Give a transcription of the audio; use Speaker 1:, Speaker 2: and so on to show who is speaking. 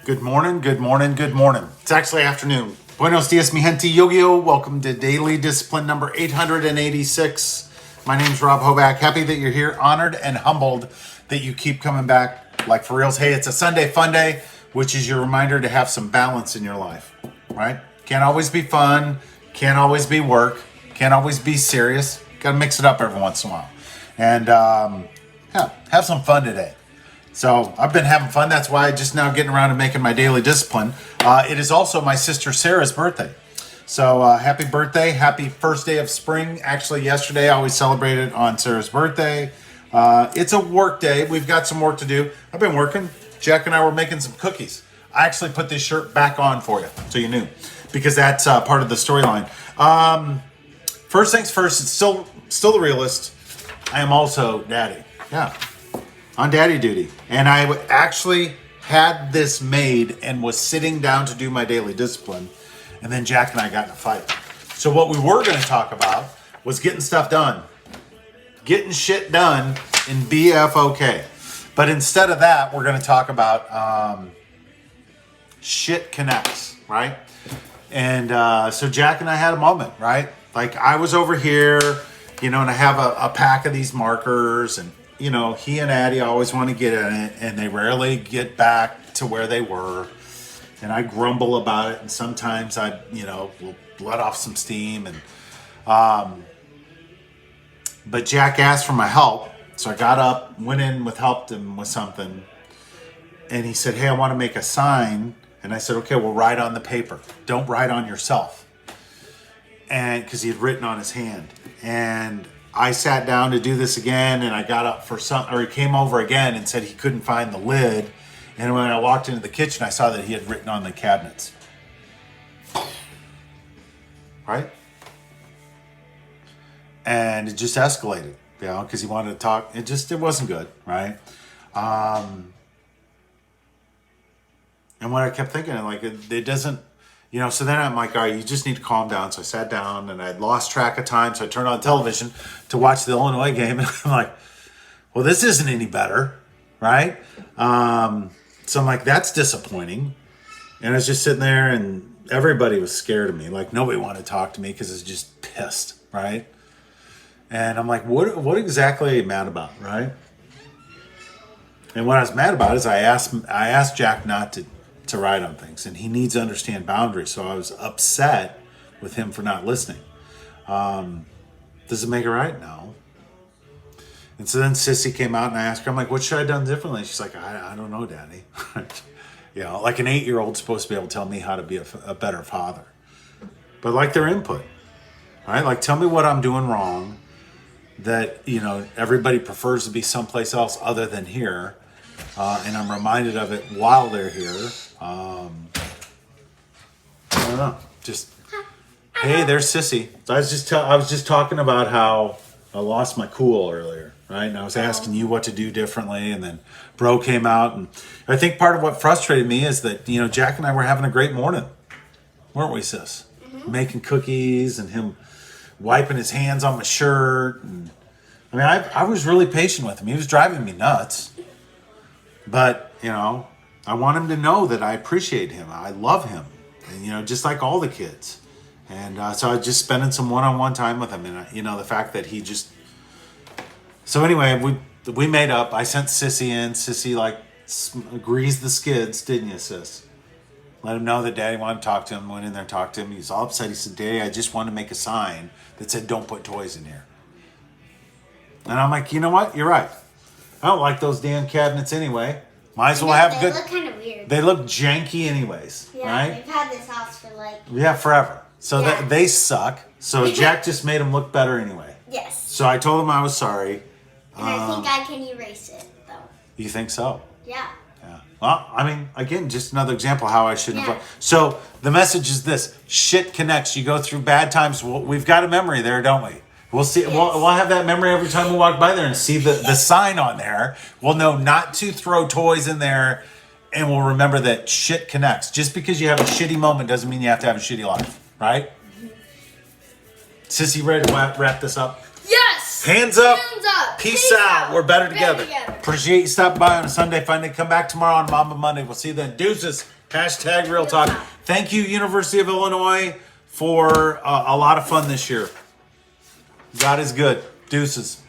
Speaker 1: Good morning, good morning, good morning. It's actually afternoon. Buenos dias, mi gente. Yo-yo. Welcome to Daily Discipline number 886. My name's Rob Hoback. Happy that you're here. Honored and humbled that you keep coming back. Like for reals. Hey, it's a Sunday fun day, which is your reminder to have some balance in your life, right? Can't always be fun. Can't always be work. Can't always be serious. Got to mix it up every once in a while. And have some fun today. So I've been having fun. That's why I'm just now getting around to making my daily discipline. It is also my sister Sarah's birthday. So happy birthday. Happy first day of spring. Actually, yesterday I always celebrated on Sarah's birthday. It's a work day. We've got some work to do. I've been working. Jack and I were making some cookies. I actually put this shirt back on for you, so you knew, because that's part of the storyline. First things first, it's still the realist. I am also daddy. Yeah. On daddy duty. And I actually had this made and was sitting down to do my daily discipline. And then Jack and I got in a fight. So what we were going to talk about was getting stuff done. Getting shit done in BFOK. But instead of that, we're going to talk about shit connects, right? And so Jack and I had a moment, right? Like I was over here, and I have a pack of these markers, and he and Addie always want to get in it, and they rarely get back to where they were. And I grumble about it, and sometimes I, will let off some steam. And but Jack asked for my help, so I got up, went in helped him with something, and he said, "Hey, I want to make a sign." And I said, "Okay, well, write on the paper. Don't write on yourself." And because he had written on his hand, and I sat down to do this again, and I got up for he came over again and said he couldn't find the lid. And when I walked into the kitchen, I saw that he had written on the cabinets. Right? And it just escalated, because he wanted to talk. It wasn't good, right? And what I kept thinking, it doesn't, so then I'm like, all right, you just need to calm down. So I sat down, and I'd lost track of time. So I turned on television to watch the Illinois game. And I'm like, well, this isn't any better, right? So I'm like, that's disappointing. And I was just sitting there, and everybody was scared of me. Like nobody wanted to talk to me because I was just pissed, right? And I'm like, what exactly are you mad about, right? And what I was mad about is I asked Jack not to write on things, and he needs to understand boundaries. So I was upset with him for not listening. Does it make it right? No. And so then Sissy came out, and I asked her, I'm like, what should I have done differently? She's like, I don't know, Daddy. Like an 8-year-old supposed to be able to tell me how to be a better father. But like their input, right? Like tell me what I'm doing wrong that, everybody prefers to be someplace else other than here. And I'm reminded of it while they're here. I don't know. Just, hey, there's Sissy. So I was just talking about how I lost my cool earlier, right? And I was asking you what to do differently, and then Bro came out, and I think part of what frustrated me is that Jack and I were having a great morning, weren't we, Sis? Mm-hmm. Making cookies, and him wiping his hands on my shirt, and I was really patient with him. He was driving me nuts. But, I want him to know that I appreciate him. I love him. And, just like all the kids. And so I was just spending some one-on-one time with him. And, the fact that he just... So anyway, we made up. I sent Sissy in. Sissy, greased the skids, didn't you, Sis? Let him know that Daddy wanted to talk to him. Went in there and talked to him. He was all upset. He said, Daddy, I just want to make a sign that said, don't put toys in here. And I'm like, you know what? You're right. I don't like those damn cabinets anyway. Might as well have good. They look kind of weird. They look janky anyways, right?
Speaker 2: We've had this house for
Speaker 1: forever. So they suck. So Jack just made them look better anyway.
Speaker 2: Yes.
Speaker 1: So I told him I was sorry.
Speaker 2: And I think I can erase it though.
Speaker 1: You think so?
Speaker 2: Yeah.
Speaker 1: Yeah. Well, again, just another example how I shouldn't have. So the message is this: shit connects. You go through bad times. We've got a memory there, don't we? We'll see. Yes. We'll have that memory every time we walk by there and see the sign on there. We'll know not to throw toys in there, and we'll remember that shit connects. Just because you have a shitty moment doesn't mean you have to have a shitty life, right? Mm-hmm. Sissy, ready to wrap this up?
Speaker 2: Yes.
Speaker 1: Hands up.
Speaker 2: Hands up.
Speaker 1: Peace out. We're better together. Appreciate you stopping by on a Sunday. Finally, come back tomorrow on Mamba Monday. We'll see you then. Deuces. Hashtag Real Talk. Thank you, University of Illinois, for a lot of fun this year. God is good. Deuces.